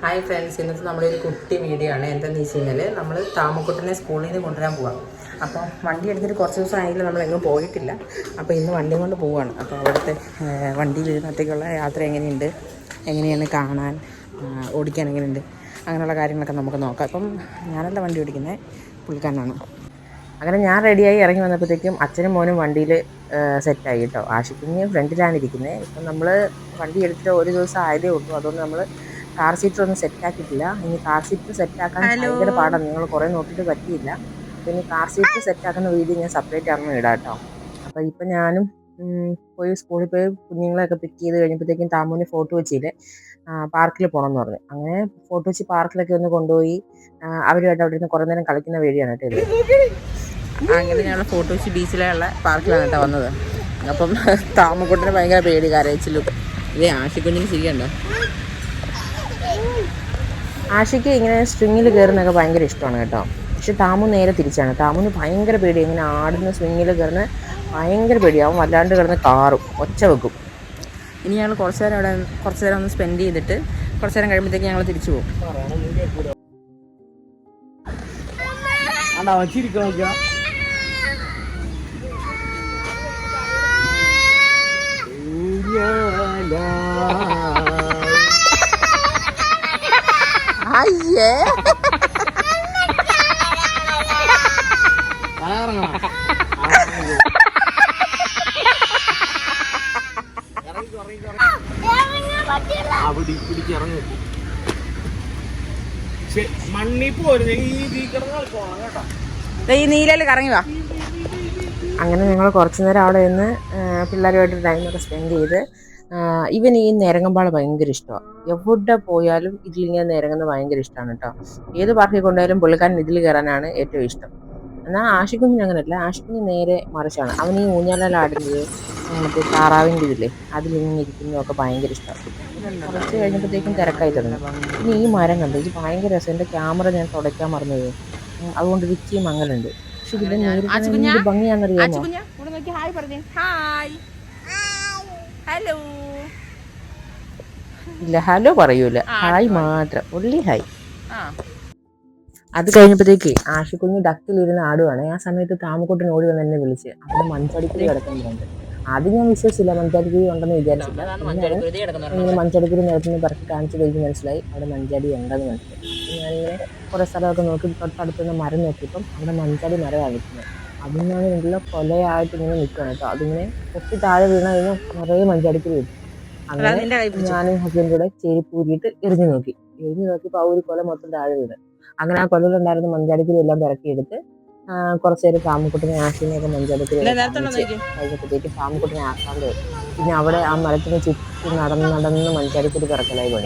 Hi friends, ഇന്നത്തെ നമ്മളൊരു കുട്ടി വീഡിയോ ആണ്. എന്താണെന്ന് വെച്ച് കഴിഞ്ഞാൽ നമ്മൾ താമക്കുട്ടനെ സ്കൂളിൽ നിന്ന് കൊണ്ടുവരാൻ പോവാം. അപ്പോൾ വണ്ടി എടുത്തിട്ട് കുറച്ച് ദിവസം ആയെങ്കിലും നമ്മളെങ്ങും പോയിട്ടില്ല. അപ്പോൾ ഇന്ന് വണ്ടിയും കൊണ്ട് പോവുകയാണ്. അപ്പോൾ അവിടുത്തെ വണ്ടിയിൽ ഇരുന്നത്തേക്കുള്ള യാത്ര എങ്ങനെയാണ് കാണാൻ, ഓടിക്കാൻ എങ്ങനെയുണ്ട്, അങ്ങനെയുള്ള കാര്യങ്ങളൊക്കെ നമുക്ക് നോക്കാം. അപ്പം ഞാനല്ല വണ്ടി ഓടിക്കുന്നത്, പുള്ളിക്കാരനാണ്. അങ്ങനെ ഞാൻ റെഡിയായി ഇറങ്ങി വന്നപ്പോഴത്തേക്കും അച്ഛനും മോനും വണ്ടിയിൽ സെറ്റായി കേട്ടോ. ആഷിക്കുഞ്ഞ് ഫ്രണ്ടിലാണ് ഇരിക്കുന്നത്. ഇപ്പം നമ്മൾ വണ്ടി എടുത്തിട്ട് ഒരു ദിവസം ആയതേ ഉള്ളൂ. അതുകൊണ്ട് നമ്മൾ കാർ സീറ്റർ ഒന്നും സെറ്റാക്കിയിട്ടില്ല. ഇനി കാർ സീറ്റർ സെറ്റാക്കാൻ ഭയങ്കര പാടാണ്. നിങ്ങൾ കുറേ നോക്കിയിട്ട് പറ്റിയില്ല. അപ്പോൾ ഇനി കാർ സീറ്റർ സെറ്റാക്കുന്ന വീഡിയോ ഞാൻ സെപ്പറേറ്റ് ആണെന്ന് ഇടാം കേട്ടോ. അപ്പോൾ ഇപ്പം ഞാനും പോയി സ്കൂളിൽ പോയി കുഞ്ഞുങ്ങളെയൊക്കെ പിക്ക് ചെയ്ത് കഴിഞ്ഞപ്പോഴത്തേക്കും താമൂന് ഫോട്ടോ വെച്ചില്ലേ പാർക്കിൽ പോകണം എന്ന് പറഞ്ഞു. അങ്ങനെ ഫോട്ടോ വെച്ച് പാർക്കിലൊക്കെ ഒന്ന് കൊണ്ടുപോയി അവരുമായിട്ട് അവിടെ നിന്ന് കുറേ നേരം കളിക്കുന്ന വീഡിയോ ആണ് കേട്ടോ ഇത്. അങ്ങനെ ഞങ്ങൾ ഫോട്ടോ വെച്ച് ബീച്ചിലുള്ള പാർക്കിലാണ് കേട്ടോ വന്നത്. അപ്പം താമക്കുട്ടിന് ഭയങ്കര പേടി, കരച്ചിലും. ഇതേ ആഷിക്കുഞ്ഞിന് ശരിയുണ്ടോ? ആഷിക്ക് ഇങ്ങനെ സ്ട്രിങ്ങിൽ കയറുന്നതൊക്കെ ഭയങ്കര ഇഷ്ടമാണ് കേട്ടോ. പക്ഷെ താമു നേരെ തിരിച്ചാണ്. താമുന് ഭയങ്കര പേടി, ഇങ്ങനെ ആടുന്ന സ്വിങ്ങിൽ കയറുന്ന ഭയങ്കര പേടിയാവും. വല്ലാണ്ട് കിടന്ന് കാറും, ഒച്ച വെക്കും. ഇനി ഞങ്ങൾ കുറച്ച് നേരം ഒന്ന് സ്പെൻഡ് ചെയ്തിട്ട് കുറച്ച് നേരം കഴിയുമ്പോഴത്തേക്ക് ഞങ്ങൾ തിരിച്ചു പോകും. അയ്യേ ഈ നീലയിൽ കറങ്ങി വാ. അങ്ങനെ ഞങ്ങൾ കുറച്ചു നേരം അവിടെ നിന്ന് പിള്ളേരുമായിട്ട് ടൈമൊക്കെ സ്പെൻഡ് ചെയ്ത്. ഇവന് ഈ നിരങ്ങമ്പാള ഭയങ്കര ഇഷ്ടമാണ്. എവിടെ പോയാലും ഇതിലിങ്ങനെ നിരങ്ങുന്നത് ഭയങ്കര ഇഷ്ടമാണ് കേട്ടോ. ഏത് പാർക്കിൽ കൊണ്ടുപോയാലും പുള്ളിക്കാരൻ ഇതിൽ കയറാനാണ് ഏറ്റവും ഇഷ്ടം. എന്നാൽ ആഷിക്കുഞ്ഞിന് അങ്ങനെയല്ല. ആഷിക്കുഞ്ഞ് നേരെ മറിച്ചാണ്. അവൻ ഈ ഊഞ്ഞാലാടുന്നത് മറ്റേ താറാവിൻ്റെ ഇതില്ലേ അതിലിങ്ങനെ ഇരിക്കുന്നതൊക്കെ ഭയങ്കര ഇഷ്ടമാണ്. കുറച്ച് കഴിഞ്ഞപ്പോഴത്തേക്കും തിരക്കായി തുടങ്ങി. പിന്നെ ഈ മരം കണ്ടു, ഇത് ഭയങ്കര രസം. എൻ്റെ ക്യാമറ ഞാൻ തുടയ്ക്കാൻ മറന്നത്, അതുകൊണ്ട് ഇച്ചിരി മങ്ങലുണ്ട്. പക്ഷെ ഇതിൻ്റെ നേരിട്ട് ഭംഗിയാണെന്നറിയാമോ? ഇല്ല, ഹലോ പറയൂല, ഹായ് മാത്രം, ഉള്ളി ഹായ്. അത് കഴിഞ്ഞപ്പോഴത്തേക്ക് ആഷിക്കുഞ്ഞ് ഡക്കിലിരുന്ന് ആടുവാണ്. ആ സമയത്ത് താമക്കുട്ടൻ ഓടി വന്ന് എന്നെ വിളിച്ച് അവിടെ മഞ്ചടിക്കുരി കിടക്കുന്നുണ്ട്. ആദ്യം ഞാൻ വിശ്വസിച്ചില്ല, മഞ്ചടിക്കുരി ഉണ്ടെന്ന് വിചാരിച്ചില്ല. ഇങ്ങനെ മഞ്ചടിക്കുരി നിരത്തുനിന്ന് പറക്കി കാണിച്ചപ്പോഴേക്കും മനസ്സിലായി അവിടെ മഞ്ചടി ഉണ്ടെന്ന് മനസ്സിലായി. ഞാനിങ്ങനെ കുറേ സ്ഥലമൊക്കെ നോക്കി തൊട്ടടുത്തുനിന്ന് മരം നോക്കിയപ്പം അവിടെ മഞ്ചടി മരമാണ് നിൽക്കുന്നത്. അതിനാണ് നല്ല കൊലയായിട്ട് ഇങ്ങനെ നിൽക്കുകയാണ് കേട്ടോ. അതിങ്ങനെ പൊട്ടി താഴെ വീണ കഴിഞ്ഞാൽ നിറയെ മഞ്ചടിക്കുരി കിട്ടും. അങ്ങനെ ഞാനും ഹസ്ബൻഡും കൂടെ ചെരിപ്പൂരിയിട്ട് എറിഞ്ഞു നോക്കിയപ്പോൾ ആ ഒരു കൊല മൊത്തം താഴെ വീണ്. അങ്ങനെ ആ കൊല്ലയിലുണ്ടായിരുന്ന മഞ്ചാടിക്കുരി എല്ലാം പിറക്കിയെടുത്ത് കുറച്ച് നേരം താമക്കുട്ടിനെ ആശിനെയൊക്കെ മഞ്ചാടിക്കുരി കഴിഞ്ഞപ്പോഴത്തേക്ക് താമക്കുട്ടിനെ ആക്കാണ്ട് പിന്നെ അവിടെ ആ മരത്തിന് ചുറ്റും നടന്ന് മഞ്ചാടിക്കുരി പിറക്കലായി പണി.